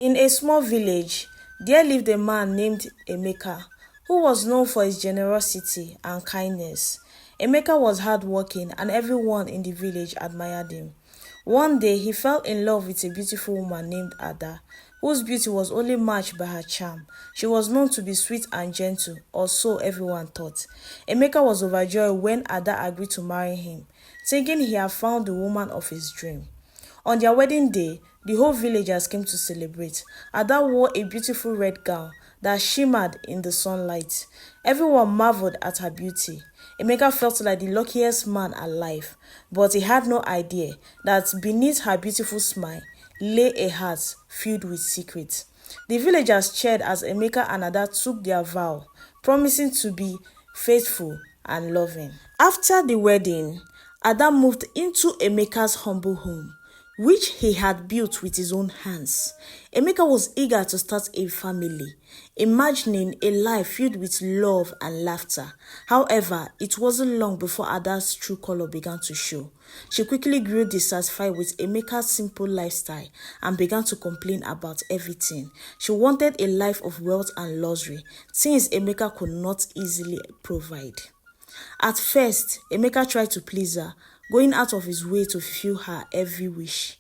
In a small village, there lived a man named Emeka, who was known for his generosity and kindness. Emeka was hardworking and everyone in the village admired him. One day, he fell in love with a beautiful woman named Ada, whose beauty was only matched by her charm. She was known to be sweet and gentle, or so everyone thought. Emeka was overjoyed when Ada agreed to marry him, thinking he had found the woman of his dream. On their wedding day, the whole villagers came to celebrate. Ada wore a beautiful red gown that shimmered in the sunlight. Everyone marveled at her beauty. Emeka felt like the luckiest man alive, but he had no idea that beneath her beautiful smile lay a heart filled with secrets. The villagers cheered as Emeka and Ada took their vow, promising to be faithful and loving. After the wedding, Ada moved into Emeka's humble home, which he had built with his own hands. Emeka was eager to start a family, imagining a life filled with love and laughter. However, it wasn't long before Ada's true color began to show. She quickly grew dissatisfied with Emeka's simple lifestyle and began to complain about everything. She wanted a life of wealth and luxury, things Emeka could not easily provide. At first, Emeka tried to please her, going out of his way to fulfill her every wish.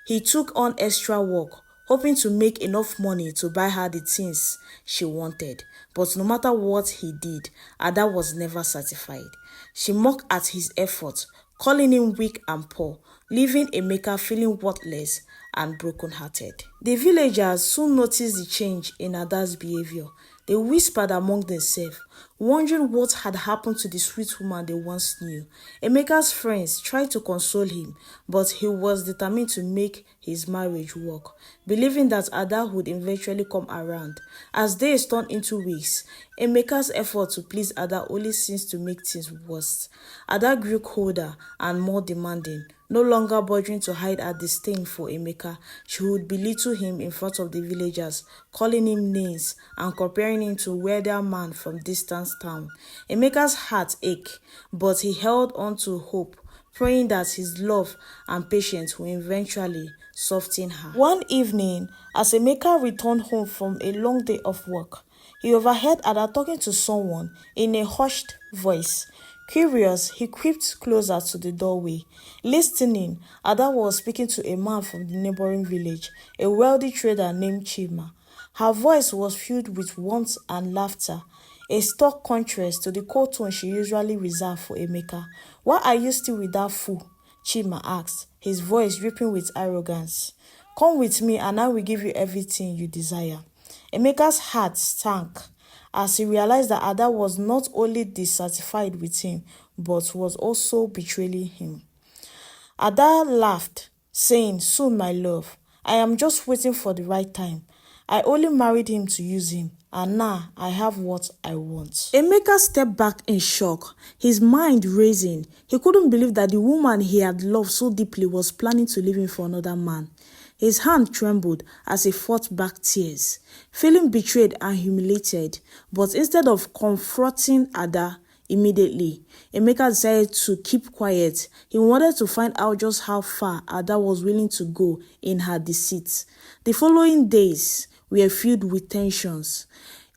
He took on extra work, hoping to make enough money to buy her the things she wanted. But no matter what he did, Ada was never satisfied. She mocked at his efforts, calling him weak and poor, leaving Emeka feeling worthless and broken-hearted. The villagers soon noticed the change in Ada's behavior. They whispered among themselves, wondering what had happened to the sweet woman they once knew. Emeka's friends tried to console him, but he was determined to make his marriage work, believing that Ada would eventually come around. As days turned into weeks, Emeka's effort to please Ada only seemed to make things worse. Ada grew colder and more demanding. No longer bothering to hide her disdain for Emeka, she would belittle him in front of the villagers, calling him names and comparing him to a wealthier man from distant town. Emeka's heart ached, but he held on to hope, praying that his love and patience will eventually soften her. One evening, as Emeka returned home from a long day of work, he overheard Ada talking to someone in a hushed voice. Curious, he crept closer to the doorway. Listening, Ada was speaking to a man from the neighboring village, a wealthy trader named Chima. Her voice was filled with warmth and laughter, a stark contrast to the cold tone she usually reserved for Emeka. "Why are you still with that fool?" Chima asked, his voice dripping with arrogance. "Come with me and I will give you everything you desire." Emeka's heart sank as he realized that Ada was not only dissatisfied with him, but was also betraying him. Ada laughed, saying, "Soon, my love. I am just waiting for the right time. I only married him to use him, and now I have what I want." Emeka stepped back in shock, his mind racing. He couldn't believe that the woman he had loved so deeply was planning to leave him for another man. His hand trembled as he fought back tears, feeling betrayed and humiliated. But instead of confronting Ada immediately, Emeka decided to keep quiet. He wanted to find out just how far Ada was willing to go in her deceit. The following days were filled with tensions.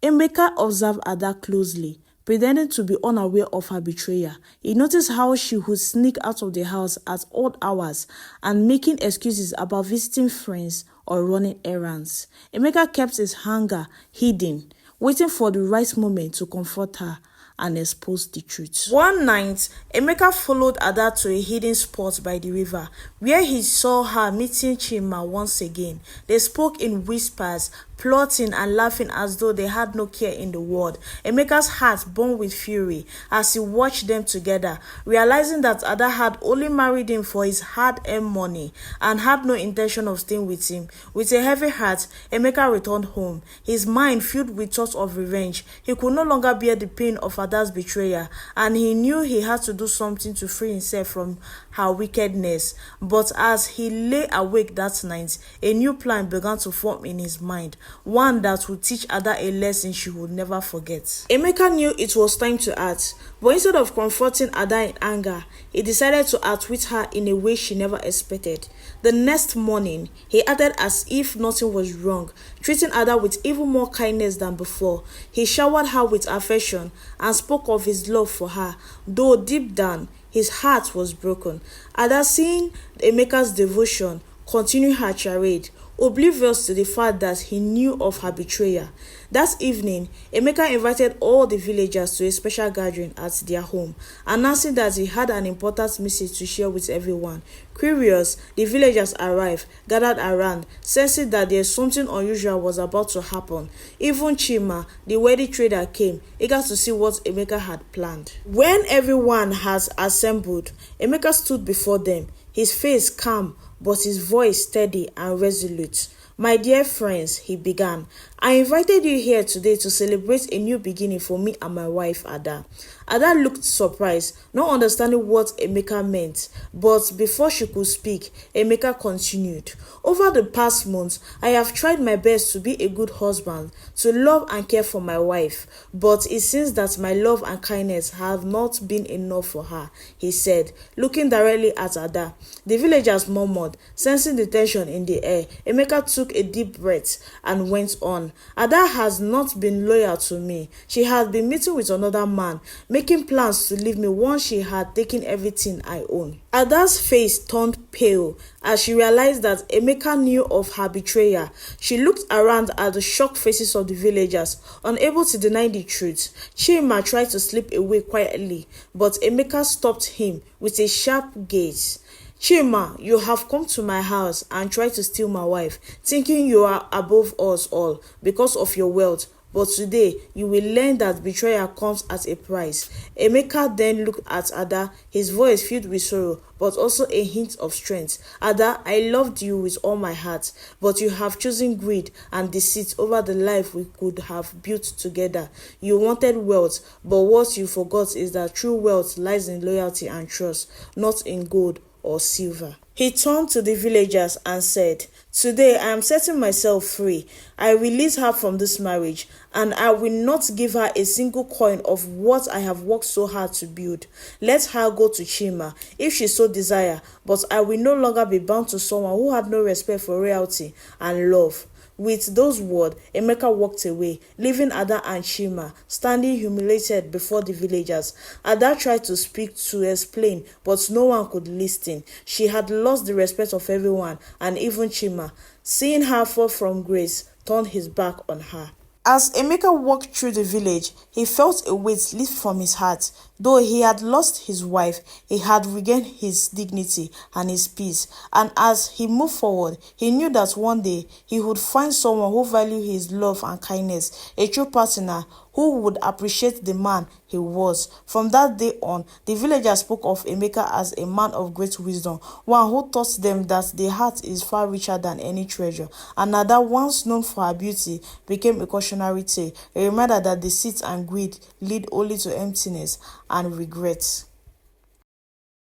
Emeka observed Ada closely, pretending to be unaware of her betrayal. He noticed how she would sneak out of the house at odd hours and making excuses about visiting friends or running errands. Emeka kept his anger hidden, waiting for the right moment to confront her and expose the truth. One night, Emeka followed Ada to a hidden spot by the river, where he saw her meeting Chima once again. They spoke in whispers, plotting and laughing as though they had no care in the world. Emeka's heart burned with fury as he watched them together, realizing that Ada had only married him for his hard-earned money and had no intention of staying with him. With a heavy heart, Emeka returned home, his mind filled with thoughts of revenge. He could no longer bear the pain of Ada's betrayal, and he knew he had to do something to free himself from her wickedness. But as he lay awake that night, a new plan began to form in his mind, one that would teach Ada a lesson she would never forget. Emeka knew it was time to act, but instead of confronting Ada in anger, he decided to outwit her in a way she never expected. The next morning, he acted as if nothing was wrong, treating Ada with even more kindness than before. He showered her with affection and spoke of his love for her, though deep down, his heart was broken. Ada, seeing Emeka's devotion, continued her charade, oblivious to the fact that he knew of her betrayal. That evening, Emeka invited all the villagers to a special gathering at their home, announcing that he had an important message to share with everyone. Curious, the villagers arrived, gathered around, sensing that there something unusual was about to happen. Even Chima, the wealthy trader, came, eager to see what Emeka had planned. When everyone has assembled, Emeka stood before them, his face calm, but his voice steady and resolute. "My dear friends," he began, "I invited you here today to celebrate a new beginning for me and my wife, Ada." Ada looked surprised, not understanding what Emeka meant, but before she could speak, Emeka continued. "Over the past months, I have tried my best to be a good husband, to love and care for my wife, but it seems that my love and kindness have not been enough for her," he said, looking directly at Ada. The villagers murmured, sensing the tension in the air. Emeka took a deep breath and went on. "Ada has not been loyal to me. She has been meeting with another man, making plans to leave me once she had taken everything I own." Ada's face turned pale as she realized that Emeka knew of her betrayal. She looked around at the shocked faces of the villagers, unable to deny the truth. Chima tried to slip away quietly, but Emeka stopped him with a sharp gaze. "Chima, you have come to my house and tried to steal my wife, thinking you are above us all because of your wealth. But today, you will learn that betrayal comes at a price." Emeka then looked at Ada, his voice filled with sorrow, but also a hint of strength. "Ada, I loved you with all my heart, but you have chosen greed and deceit over the life we could have built together. You wanted wealth, but what you forgot is that true wealth lies in loyalty and trust, not in gold or silver." He turned to the villagers and said, "Today I am setting myself free. I release her from this marriage, and I will not give her a single coin of what I have worked so hard to build. Let her go to Chima if she so desire, but I will no longer be bound to someone who had no respect for royalty and love." With those words, Emeka walked away, leaving Ada and Chima standing humiliated before the villagers. Ada tried to speak to explain, but no one could listen. She had lost the respect of everyone, and even Chima, seeing her fall from grace, turned his back on her. As Emeka walked through the village, he felt a weight lift from his heart. Though he had lost his wife, he had regained his dignity and his peace. And as he moved forward, he knew that one day he would find someone who valued his love and kindness, a true partner who would appreciate the man he was. From that day on, the villagers spoke of Emeka as a man of great wisdom, one who taught them that the heart is far richer than any treasure. And Ada, once known for her beauty, became a cautionary tale, a reminder that deceit and greed lead only to emptiness and regret.